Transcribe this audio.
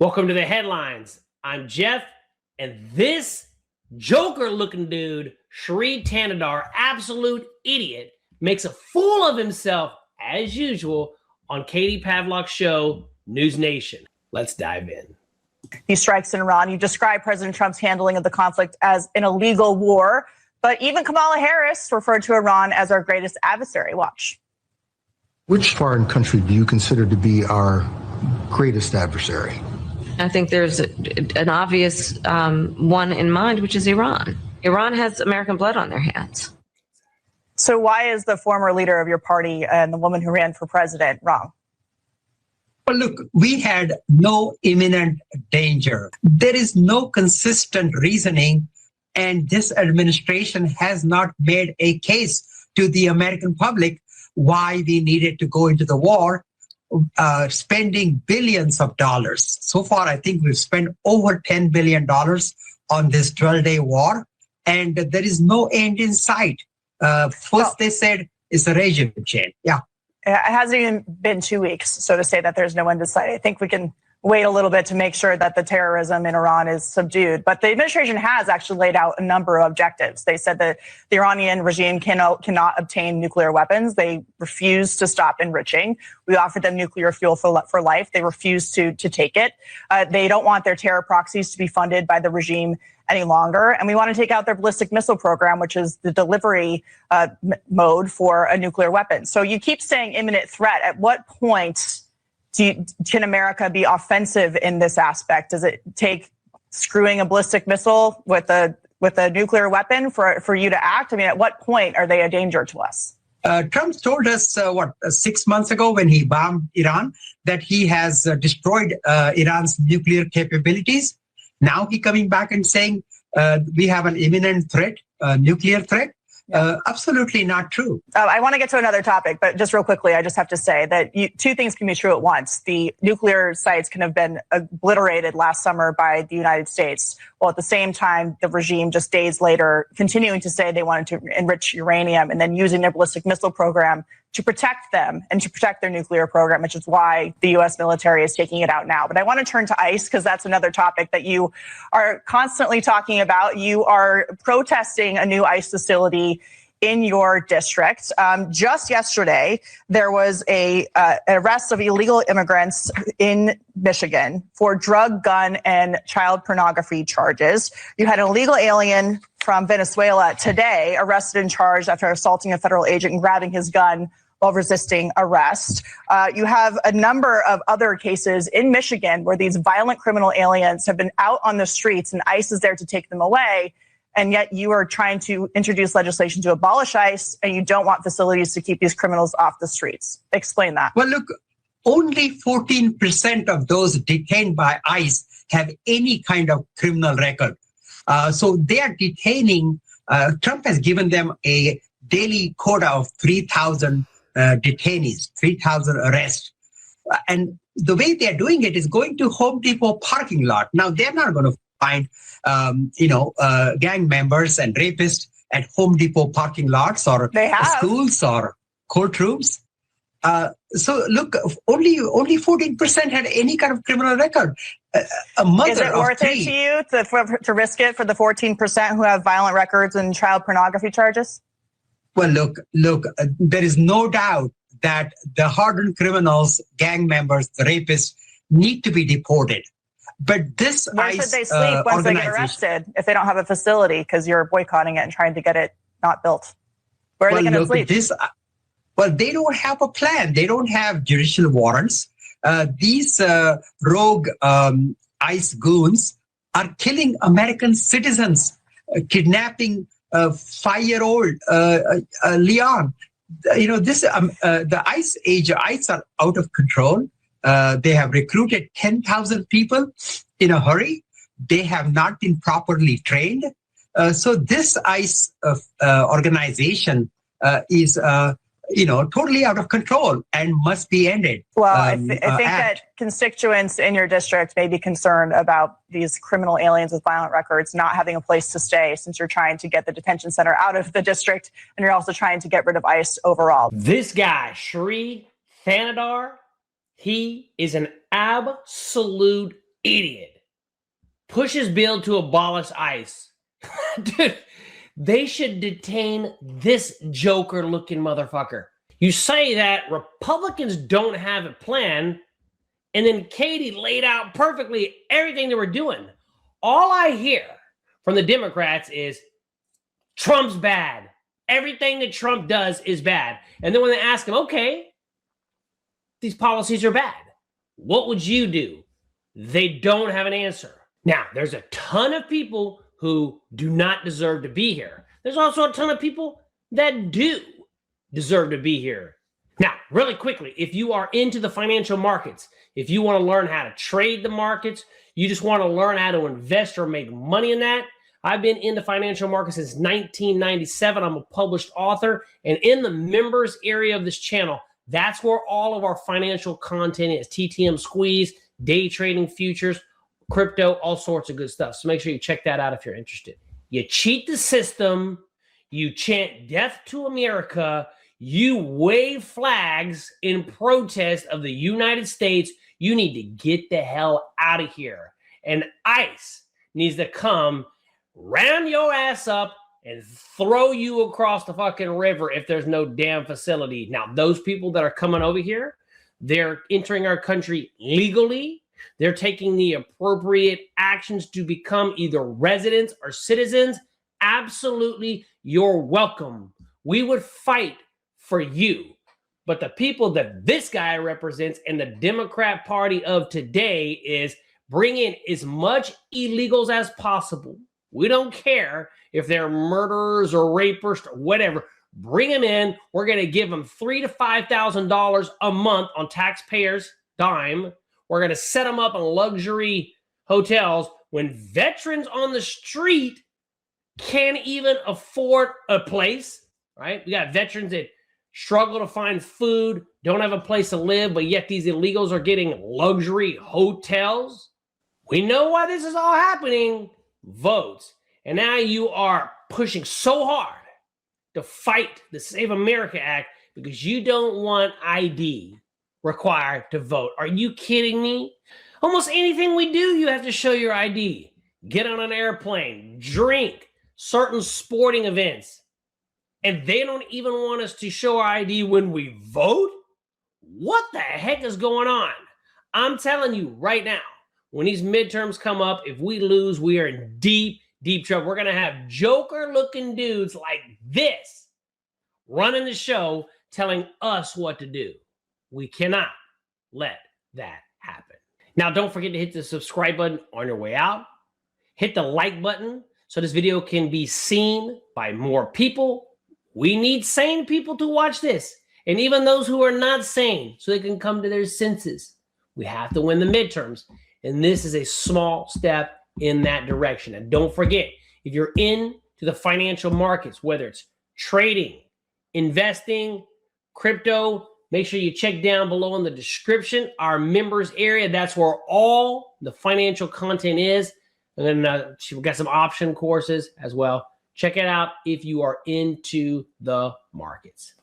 Welcome to the headlines. I'm Jeff, and this Joker-looking dude, Shri Thanedar, absolute idiot, makes a fool of himself, as usual, on Katie Pavlich's show, News Nation. Let's dive in. These strikes in Iran, you describe President Trump's handling of the conflict as an illegal war, but even Kamala Harris referred to Iran as our greatest adversary. Watch. Which foreign country do you consider to be our greatest adversary? I think there's an obvious one in mind, which is Iran. Iran has American blood on their hands. So why is the former leader of your party and the woman who ran for president wrong? Well, look, we had no imminent danger. There is no consistent reasoning, and this administration has not made a case to the American public why we needed to go into the war, spending billions of dollars. So far, I think we've spent over $10 billion on this 12-day war, and there is no end in sight. First, they said it's a regime change. Yeah. It hasn't even been 2 weeks, so to say that there's no end in sight. I think we can wait a little bit to make sure that the terrorism in Iran is subdued. But the administration has actually laid out a number of objectives. They said that the Iranian regime cannot obtain nuclear weapons. They refuse to stop enriching. We offered them nuclear fuel for life. They refuse to take it. They don't want their terror proxies to be funded by the regime any longer. And we want to take out their ballistic missile program, which is the delivery mode for a nuclear weapon. So you keep saying imminent threat. At what point can America be offensive in this aspect? Does it take screwing a ballistic missile with a nuclear weapon for you to act? I mean, at what point are they a danger to us? Trump told us, 6 months ago when he bombed Iran, that he has destroyed Iran's nuclear capabilities. Now he coming back and saying we have an imminent threat, nuclear threat. Absolutely not true. I want to get to another topic, but just real quickly, I just have to say that two things can be true at once. The nuclear sites can have been obliterated last summer by the United States, while at the same time, the regime just days later continuing to say they wanted to enrich uranium and then using their ballistic missile program to protect them and to protect their nuclear program, which is why the U.S. military is taking it out now. But I want to turn to ICE because that's another topic that you are constantly talking about. You are protesting a new ICE facility in your district. Just yesterday, there was an arrest of illegal immigrants in Michigan for drug, gun, and child pornography charges. You had an illegal alien from Venezuela today arrested and charged after assaulting a federal agent and grabbing his gun while resisting arrest. You have a number of other cases in Michigan where these violent criminal aliens have been out on the streets and ICE is there to take them away. And yet you are trying to introduce legislation to abolish ICE, and you don't want facilities to keep these criminals off the streets. Explain that. Well, look, only 14% of those detained by ICE have any kind of criminal record. So they are detaining, Trump has given them a daily quota of 3,000 detainees, 3,000 arrests. And the way they're doing it is going to Home Depot parking lot. Now, they're not going to find, gang members and rapists at Home Depot parking lots or schools or courtrooms. So look, only 14% had any kind of criminal record. A mother Is it worth it to you to risk it for the 14% who have violent records and child pornography charges? Well, look, there is no doubt that the hardened criminals, gang members, the rapists need to be deported. But this Where should they sleep once they get arrested if they don't have a facility because you're boycotting it and trying to get it not built? Where are they going to sleep? They don't have a plan. They don't have judicial warrants. These rogue ICE goons are killing American citizens, kidnapping 5-year-old Leon. The ICE are out of control. They have recruited 10,000 people in a hurry. They have not been properly trained. So this ICE organization is, totally out of control and must be ended. Well, I think that constituents in your district may be concerned about these criminal aliens with violent records not having a place to stay since you're trying to get the detention center out of the district and you're also trying to get rid of ICE overall. This guy, Shri Thanedar, he is an absolute idiot pushes bill to abolish ICE. Dude, they should detain this joker-looking motherfucker. You say that Republicans don't have a plan, and then Katie laid out perfectly everything they were doing. All I hear from the Democrats is Trump's bad. Everything that Trump does is bad. And then when they ask him, okay, these policies are bad, what would you do? They don't have an answer. Now, there's a ton of people who do not deserve to be here. There's also a ton of people that do deserve to be here. Now, really quickly, if you are into the financial markets, if you want to learn how to trade the markets, you just want to learn how to invest or make money in that, I've been into financial markets since 1997. I'm a published author, and in the members area of this channel, that's where all of our financial content is. TTM squeeze, day trading futures, crypto, all sorts of good stuff. So make sure you check that out if you're interested. You cheat the system, you chant death to America, you wave flags in protest of the United States, you need to get the hell out of here. And ICE needs to come round your ass up and throw you across the fucking river if there's no damn facility. Now, those people that are coming over here, they're entering our country legally. They're taking the appropriate actions to become either residents or citizens. Absolutely, you're welcome. We would fight for you. But the people that this guy represents and the Democrat Party of today is bring in as much illegals as possible. We don't care if they're murderers or rapists or whatever. Bring them in. We're going to give them $3,000 to $5,000 a month on taxpayers' dime. We're going to set them up in luxury hotels when veterans on the street can't even afford a place, right? We got veterans that struggle to find food, don't have a place to live, but yet these illegals are getting luxury hotels. We know why this is all happening. Votes. And now you are pushing so hard to fight the Save America Act because you don't want ID required to vote. Are you kidding me? Almost anything we do, you have to show your ID. Get on an airplane, drink, certain sporting events. And they don't even want us to show our ID when we vote? What the heck is going on? I'm telling you right now, when these midterms come up, if we lose, we are in deep, deep trouble. We're going to have joker-looking dudes like this running the show telling us what to do. We cannot let that happen. Now, don't forget to hit the subscribe button on your way out. Hit the like button so this video can be seen by more people. We need sane people to watch this. And even those who are not sane so they can come to their senses. We have to win the midterms. And this is a small step in that direction. And don't forget, if you're into the financial markets, whether it's trading, investing, crypto, make sure you check down below in the description, our members area. That's where all the financial content is. And then we've got some option courses as well. Check it out if you are into the markets.